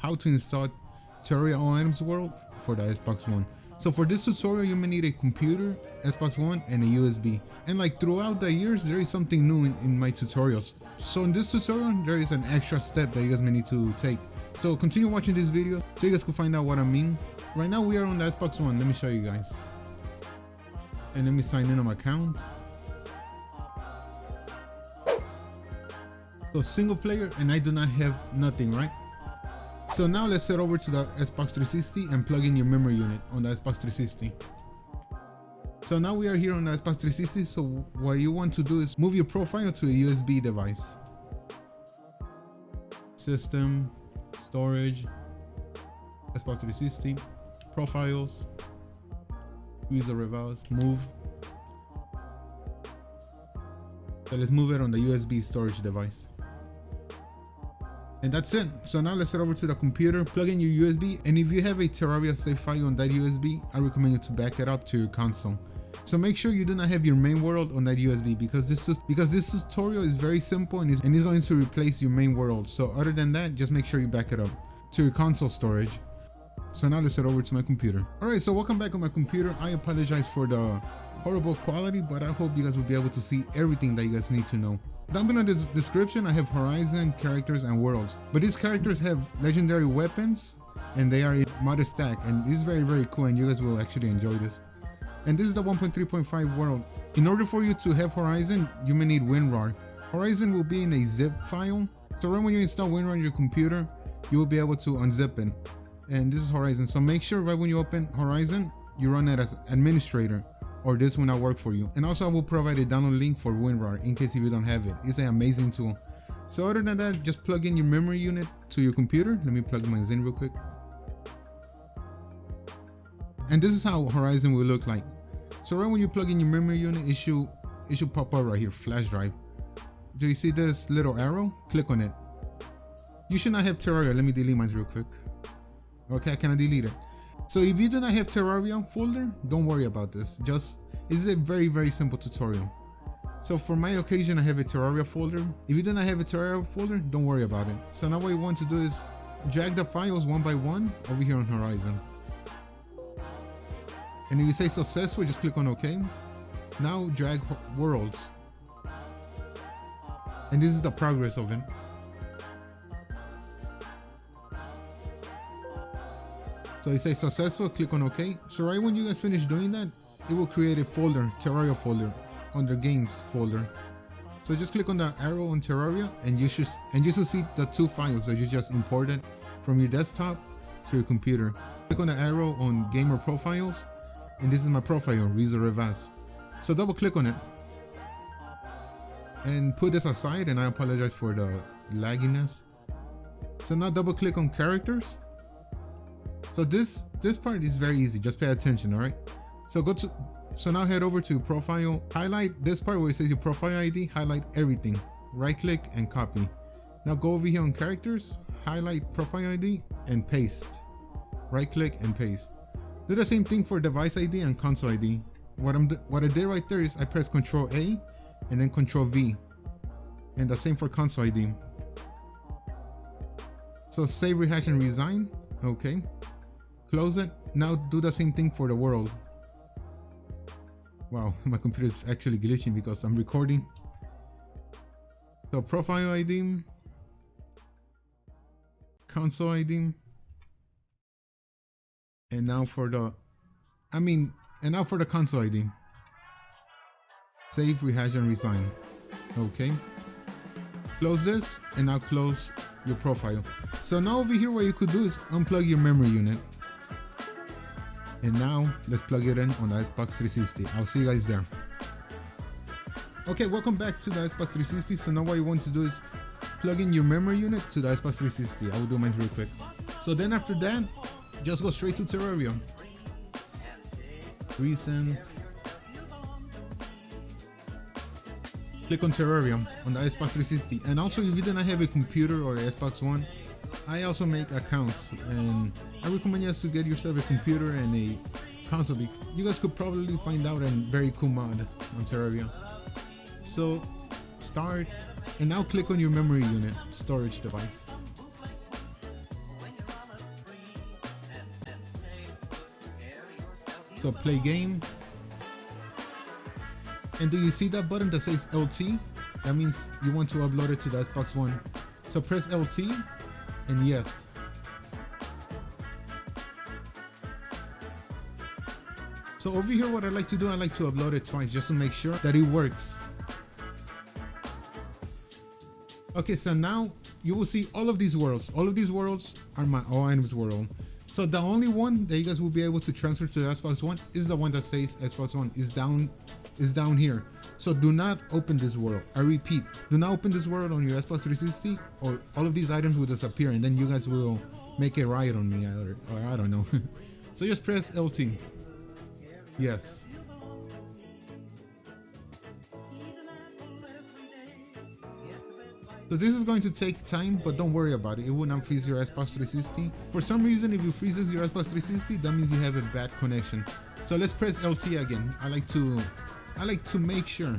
How to install Terraria All items world for the Xbox One. So for this tutorial, you may need a computer, Xbox One, and a USB. And like throughout the years, there is something new in my tutorials. So in this tutorial, there is an extra step that you guys may need to take. So continue watching this video so you guys can find out what I mean. Right now we are on the Xbox One. Let me show you guys. And let me sign in on my account. So single player, and I do not have nothing, right? So now let's head over to the Xbox 360 and plug in your memory unit on the Xbox 360. So now we are here on the Xbox 360, so what you want to do is move your profile to a USB device. System, storage, Xbox 360, profiles, user reviews, move. So let's move it on the USB storage device. And that's it. So now let's head over to the computer, plug in your USB, and if you have a Terraria save file on that USB, I recommend you to back it up to your console. So make sure you do not have your main world on that USB because this tutorial is very simple and it's going to replace your main world. So other than that, just make sure you back it up to your console storage. So now let's head over to my computer. Alright, so welcome back on my computer. I apologize for the horrible quality, but I hope you guys will be able to see everything that you guys need to know. Down below in the description, I have horizon, characters, and worlds. But these characters have legendary weapons, and they are in modded stack, and it's very, very cool, and you guys will actually enjoy this. And this is the 1.3.5 world. In order for you to have horizon, you may need WinRAR. Horizon will be in a zip file, so right when you install WinRAR on your computer, you will be able to unzip it. And this is horizon, so make sure right when you open horizon, you run it as administrator, or this will not work for you. And also I will provide a download link for WinRAR in case if you don't have it. It's an amazing tool. So other than that, just plug in your memory unit to your computer. Let me plug mine in real quick. And this is how Horizon will look like. So right when you plug in your memory unit, it should pop up right here, flash drive. Do you see this little arrow? Click on it. You should not have Terraria. Let me delete mine real quick. Okay, I cannot delete it. So if you do not have Terraria folder, don't worry about this. This is a very, very simple tutorial. So for my occasion, I have a Terraria folder. If you do not have a Terraria folder, don't worry about it. So now what you want to do is drag the files one by one over here on Horizon. And if you say successful, just click on OK. Now drag worlds. And this is the progress of it. So you say successful, click on OK. So right when you guys finish doing that, it will create a folder, Terraria folder, under games folder. So just click on the arrow on Terraria and you should see the two files that you just imported from your desktop to your computer. Click on the arrow on gamer profiles, and this is my profile, user reviews. So double click on it and put this aside, and I apologize for the lagginess. So now double click on characters. So this part is very easy, just pay attention, alright? So now head over to profile, highlight this part where it says your profile ID, highlight everything, right click and copy. Now go over here on characters, highlight profile ID and paste, right click and paste. Do the same thing for device ID and console ID. What I did right there is I press Ctrl A and then Ctrl V, and the same for console ID. So save, rehash, and resign. Okay. Close it. Now do the same thing for the world. Wow, my computer is actually glitching because I'm recording. So profile ID, console ID, and now for the console ID. Save, rehash, and resign. Okay. Close this, and now close your profile. So now over here what you could do is unplug your memory unit. And now let's plug it in on the Xbox 360. I'll see you guys there. Okay, welcome back to the Xbox 360. So now what you want to do is plug in your memory unit to the Xbox 360. I will do mine real quick. So then after that, just go straight to Terraria. Recent. Click on Terraria on the Xbox 360. And also if you do not have a computer or an Xbox One, I also make accounts, and I recommend you guys to get yourself a computer and a console. You guys could probably find out a very cool mod on Terraria. So start, And now click on your memory unit, storage device. So play game. And do you see that button that says LT? That means you want to upload it to the Xbox One. So press LT and yes. So over here, what I like to do, I like to upload it twice just to make sure that it works. Okay, so now you will see all of these worlds. All of these worlds are my all items world. So the only one that you guys will be able to transfer to the Xbox One is the one that says Xbox One is down here. So do not open this world. I repeat, do not open this world on your Xbox 360 or all of these items will disappear and then you guys will make a riot on me or I don't know. So just press LT. Yes. So this is going to take time, but don't worry about it. It will not freeze your Xbox 360. For some reason, if it freezes your Xbox 360, that means you have a bad connection. So let's press LT again. I like to make sure.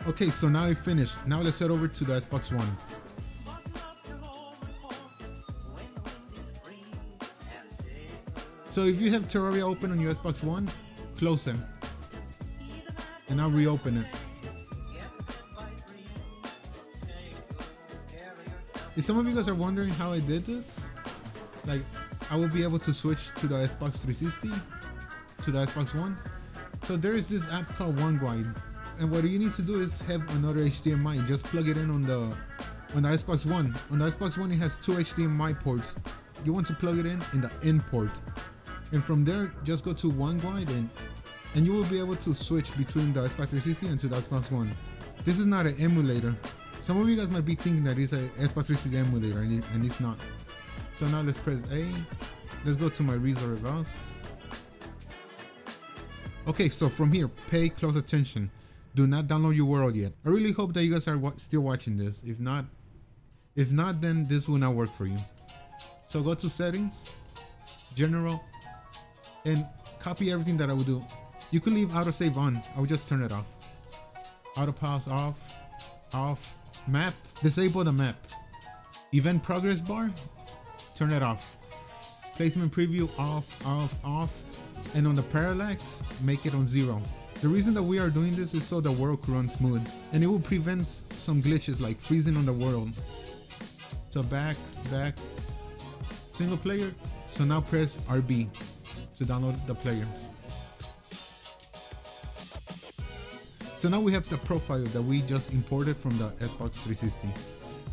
Okay, so now it finished. Now let's head over to the Xbox One. So if you have Terraria open on your Xbox One, close it. And now reopen it. If some of you guys are wondering how I did this, like I will be able to switch to the Xbox 360, to the Xbox One. So there is this app called OneGuide. And what you need to do is have another HDMI. Just plug it in on the Xbox One. On the Xbox One, it has two HDMI ports. You want to plug it in the in port. And from there, just go to OneGuide and you will be able to switch between the Xbox 360 and to the Xbox One. This is not an emulator. Some of you guys might be thinking that it's a Xbox 360 emulator and it's not. So now let's press A. Let's go to my Resort Evals. Okay, so from here, pay close attention. Do not download your world yet. I really hope that you guys are still watching this. If not, then this will not work for you. So go to settings, general, and copy everything that I will do. You can leave autosave on. I will just turn it off. Auto pause off, map, disable the map. Event progress bar, turn it off. Placement preview off, and on the parallax, make it on 0. The reason that we are doing this is so the world can run smooth and it will prevent some glitches like freezing on the world. So back, single player. So now press RB to download the player. So now we have the profile that we just imported from the Xbox 360.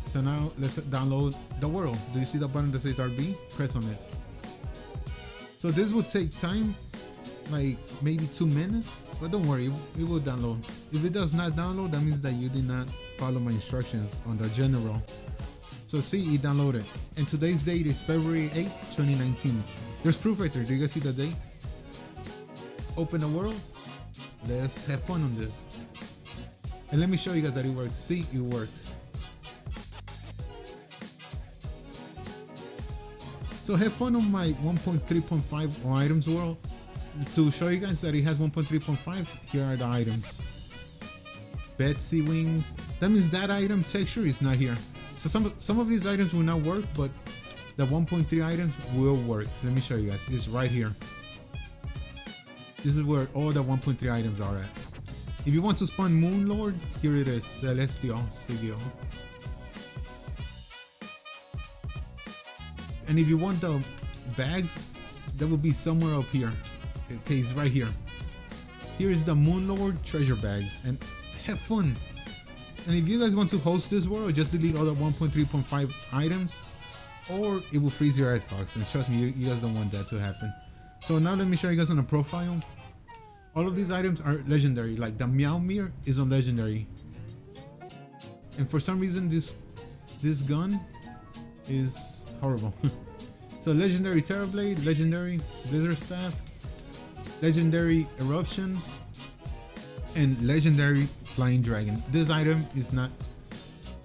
So now let's download the world. Do you see the button that says RB? Press on it. So this will take time, like maybe 2 minutes, but don't worry, it will download. If it does not download, that means that you did not follow my instructions on the general. So see, it downloaded. And today's date is February 8, 2019. There's proof right there. Do you guys see the date? Open the world. Let's have fun on this. And let me show you guys that it works. See, it works. So have fun on my 1.3.5 items world. To show you guys that it has 1.3.5, here are the items. Betsy wings. That means that item texture is not here. So some of these items will not work, but the 1.3 items will work. Let me show you guys. It's right here. This is where all the 1.3 items are at. If you want to spawn Moon Lord, here it is. Celestial, Sigil. And if you want the bags, that will be somewhere up here. Okay, it's right here. Here is the Moon Lord treasure bags, and have fun. And if you guys want to host this world, just delete all the 1.3.5 items, or it will freeze your Xbox. And trust me, you guys don't want that to happen. So now let me show you guys on the profile. All of these items are legendary. Like the Meow Mirror is on legendary. And for some reason, this gun is horrible. So legendary Terrorblade, legendary Blizzard Staff, legendary Eruption, and legendary Flying Dragon. This item is not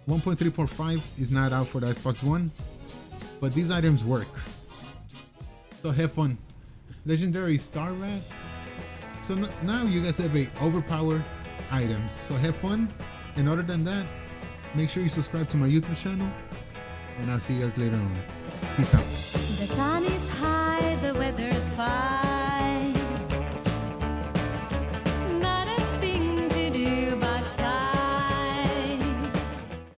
1.3.5 is not out for the Xbox One, but these items work. So have fun. Legendary Star Rat. So now you guys have a overpowered items. So have fun. And other than that, make sure you subscribe to my YouTube channel. And I'll see you guys later on. Peace out. The sun is high, the weather's fine.